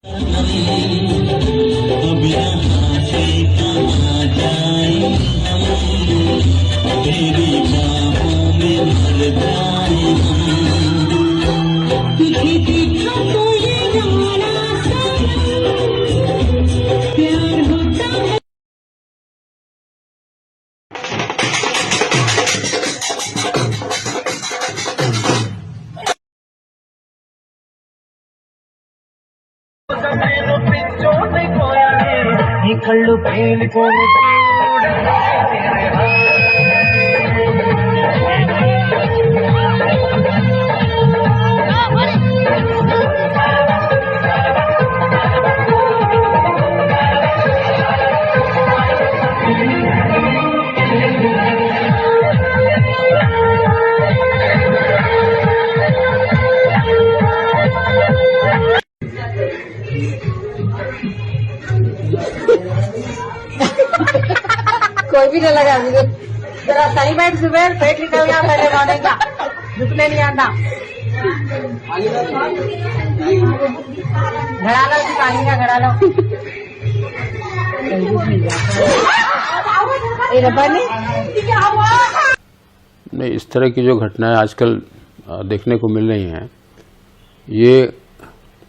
ఈ కళ్ళు పేలిపోను कोई भी नहीं लगा मुझे जरा सही बैठ सुबह पेट निकल गया पहले माने का रुकने नहीं आता घड़ा लो जी पानी का घड़ा लो नहीं, इस तरह की जो घटनाएं आजकल देखने को मिल रही हैं ये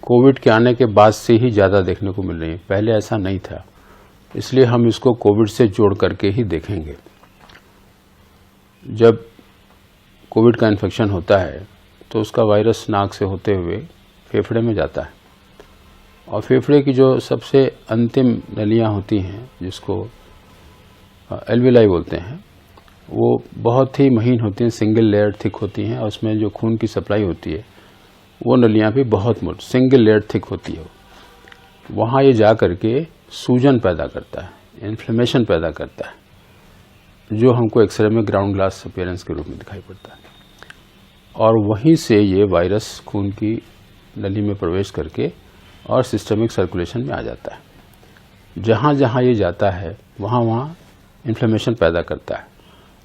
कोविड के आने के बाद से ही ज़्यादा देखने को मिल रही है। पहले ऐसा नहीं था, इसलिए हम इसको कोविड से जोड़ करके ही देखेंगे। जब कोविड का इन्फेक्शन होता है तो उसका वायरस नाक से होते हुए फेफड़े में जाता है और फेफड़े की जो सबसे अंतिम नलियां होती हैं जिसको एल्विलाई बोलते हैं वो बहुत ही महीन होती हैं, सिंगल लेयर थिक होती हैं और उसमें जो खून की सप्लाई होती है वो नलियां भी बहुत मोटी सिंगल लेयर थिक होती है। वहाँ ये जा करके सूजन पैदा करता है, इन्फ्लेमेशन पैदा करता है, जो हमको एक्सरे में ग्राउंड ग्लास अपीयरेंस के रूप में दिखाई पड़ता है और वहीं से ये वायरस खून की नली में प्रवेश करके और सिस्टमिक सर्कुलेशन में आ जाता है। जहाँ जहाँ ये जाता है वहाँ वहाँ इन्फ्लेमेशन पैदा करता है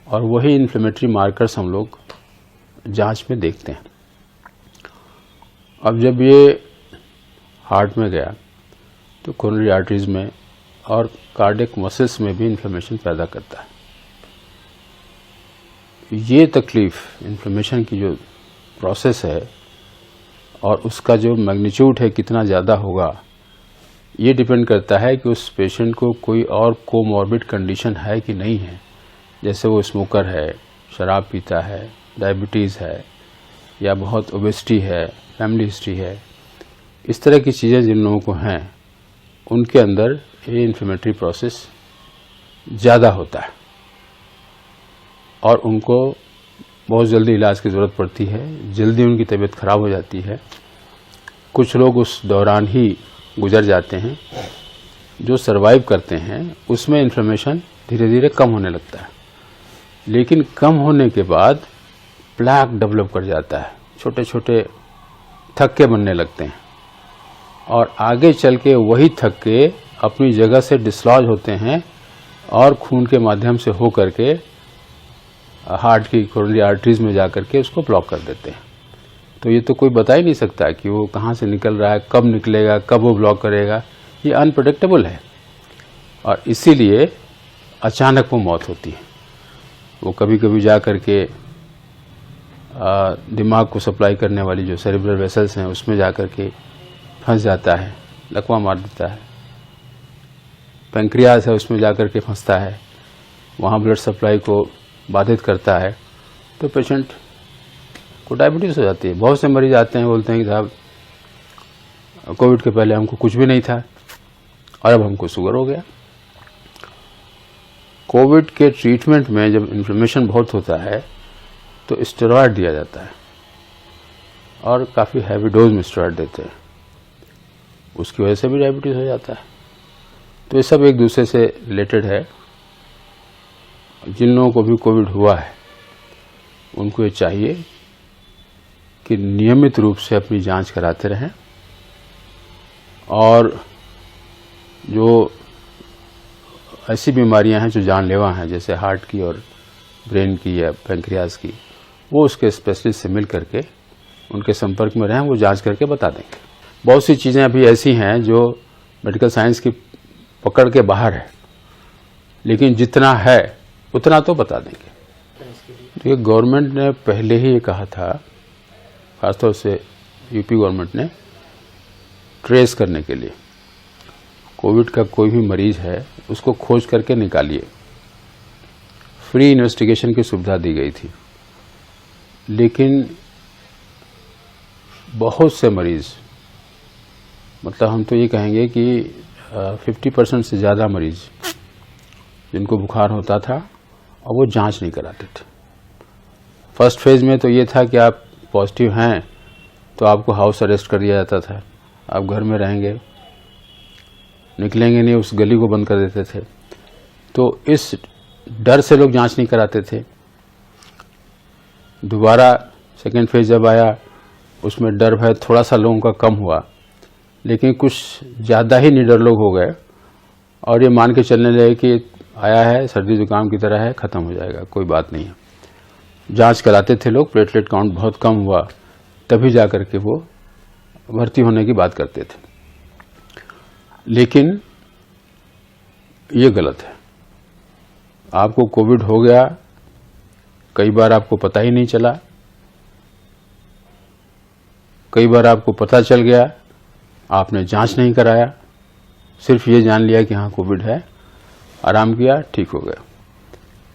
और वही इन्फ्लेमेटरी मार्कर्स हम लोग जांच में देखते हैं। अब जब ये हार्ट में गया तो कोरोनरी आर्टरीज में और कार्डियक मसल्स में भी इन्फ्लेमेशन पैदा करता है। ये तकलीफ इन्फ्लेमेशन की जो प्रोसेस है और उसका जो मैग्नीट्यूड है कितना ज़्यादा होगा ये डिपेंड करता है कि उस पेशेंट को कोई और कोमॉर्बिड कंडीशन है कि नहीं है, जैसे वो स्मोकर है, शराब पीता है, डायबिटीज़ है या बहुत ओबेसिटी है, फैमिली हिस्ट्री है। इस तरह की चीज़ें जिन लोगों को हैं उनके अंदर ये इन्फ्लेमेटरी प्रोसेस ज़्यादा होता है और उनको बहुत जल्दी इलाज की ज़रूरत पड़ती है, जल्दी उनकी तबीयत ख़राब हो जाती है। कुछ लोग उस दौरान ही गुजर जाते हैं। जो सरवाइव करते हैं उसमें इन्फ्लेमेशन धीरे धीरे कम होने लगता है, लेकिन कम होने के बाद प्लैक डेवलप कर जाता है, छोटे छोटे थक्के बनने लगते हैं और आगे चल के वही थक्के अपनी जगह से डिसलॉज होते हैं और खून के माध्यम से हो करके हार्ट की कोरोनरी आर्टरीज में जाकर के उसको ब्लॉक कर देते हैं। तो ये तो कोई बता ही नहीं सकता कि वो कहाँ से निकल रहा है, कब निकलेगा, कब वो ब्लॉक करेगा, ये अनप्रेडिक्टेबल है और इसीलिए अचानक वो मौत होती है। वो कभी कभी जा करके दिमाग को सप्लाई करने वाली जो सेरेब्रल वेसल्स हैं उसमें जा करके फंस जाता है, लकवा मार देता है। पैंक्रियाज है उसमें जा करके फंसता है, वहाँ ब्लड सप्लाई को बाधित करता है, तो पेशेंट को डायबिटीज़ हो जाती है। बहुत से मरीज आते हैं, बोलते हैं कि साहब कोविड के पहले हमको कुछ भी नहीं था और अब हमको शुगर हो गया। कोविड के ट्रीटमेंट में जब इन्फ्लेमेशन बहुत होता है तो स्टेरॉयड दिया जाता है और काफ़ी हैवी डोज में स्टेरॉयड देते हैं, उसकी वजह से भी डायबिटीज़ हो जाता है। तो ये सब एक दूसरे से रिलेटेड है। जिन लोगों को भी कोविड हुआ है उनको ये चाहिए कि नियमित रूप से अपनी जांच कराते रहें और जो ऐसी बीमारियां हैं जो जानलेवा हैं, जैसे हार्ट की और ब्रेन की या पैंक्रियाज की, वो उसके स्पेशलिस्ट से मिल करके उनके संपर्क में रहें, वो जांच करके बता देंगे। बहुत सी चीज़ें अभी ऐसी हैं जो मेडिकल साइंस की पकड़ के बाहर है, लेकिन जितना है उतना तो बता देंगे। ये गवर्नमेंट ने पहले ही ये कहा था, खासतौर से यूपी गवर्नमेंट ने, ट्रेस करने के लिए कोविड का कोई भी मरीज है उसको खोज करके निकालिए। फ्री इन्वेस्टिगेशन की सुविधा दी गई थी, लेकिन बहुत से मरीज, मतलब हम तो ये कहेंगे कि 50% से ज़्यादा मरीज जिनको बुखार होता था और वो जांच नहीं कराते थे। फर्स्ट फेज में तो ये था कि आप पॉजिटिव हैं तो आपको हाउस अरेस्ट कर दिया जाता था, आप घर में रहेंगे, निकलेंगे नहीं, उस गली को बंद कर देते थे। तो इस डर से लोग जांच नहीं कराते थे। दोबारा सेकेंड फेज जब आया उसमें डर भय थोड़ा सा लोगों का कम हुआ, लेकिन कुछ ज़्यादा ही निडर लोग हो गए और ये मान के चलने लगे कि आया है, सर्दी जुकाम की तरह है, ख़त्म हो जाएगा, कोई बात नहीं है। जांच कराते थे लोग, प्लेटलेट काउंट बहुत कम हुआ, तभी जा कर के वो भर्ती होने की बात करते थे। लेकिन ये गलत है। आपको कोविड हो गया, कई बार आपको पता ही नहीं चला, कई बार आपको पता चल गया, आपने जांच नहीं कराया, सिर्फ ये जान लिया कि हाँ कोविड है, आराम किया, ठीक हो गया।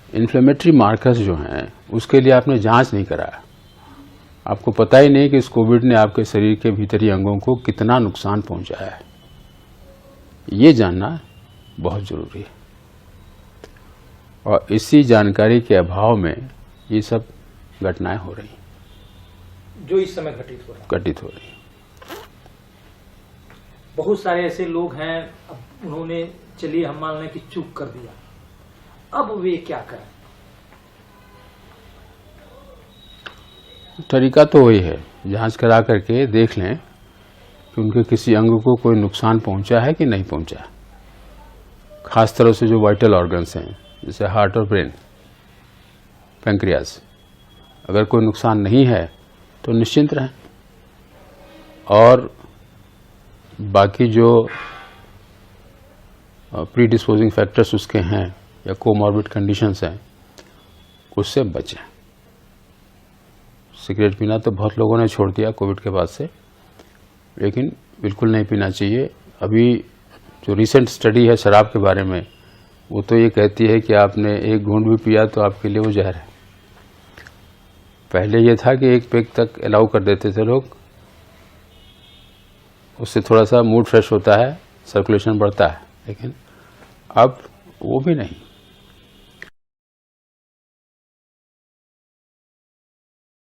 इन्फ्लेमेटरी मार्कर्स जो हैं उसके लिए आपने जांच नहीं कराया, आपको पता ही नहीं कि इस कोविड ने आपके शरीर के भीतरी अंगों को कितना नुकसान पहुंचाया है। ये जानना बहुत जरूरी है, और इसी जानकारी के अभाव में ये सब घटनाएं हो रही, जो इस समय घटित हो रही। बहुत सारे ऐसे लोग हैं, अब उन्होंने, चलिए हम मान लें कि चूक कर दिया, अब वे क्या करें? तरीका तो वही है, जांच करा करके देख लें कि उनके किसी अंग को कोई नुकसान पहुंचा है कि नहीं पहुंचा है। खास तरह से जो वाइटल ऑर्गन्स हैं, जैसे हार्ट और ब्रेन, पैंक्रियाज, अगर कोई नुकसान नहीं है तो निश्चिंत रहें। और बाकी जो प्री डिस्पोजिंग फैक्टर्स उसके हैं या कोमॉर्बिड कंडीशंस हैं, उससे बचें। सिगरेट पीना तो बहुत लोगों ने छोड़ दिया कोविड के बाद से, लेकिन बिल्कुल नहीं पीना चाहिए। अभी जो रिसेंट स्टडी है शराब के बारे में, वो तो ये कहती है कि आपने एक घूंट भी पिया तो आपके लिए वो जहर है। पहले ये था कि एक पेग तक अलाउ कर देते थे लोग, उससे थोड़ा सा मूड फ्रेश होता है, सर्कुलेशन बढ़ता है, लेकिन अब वो भी नहीं।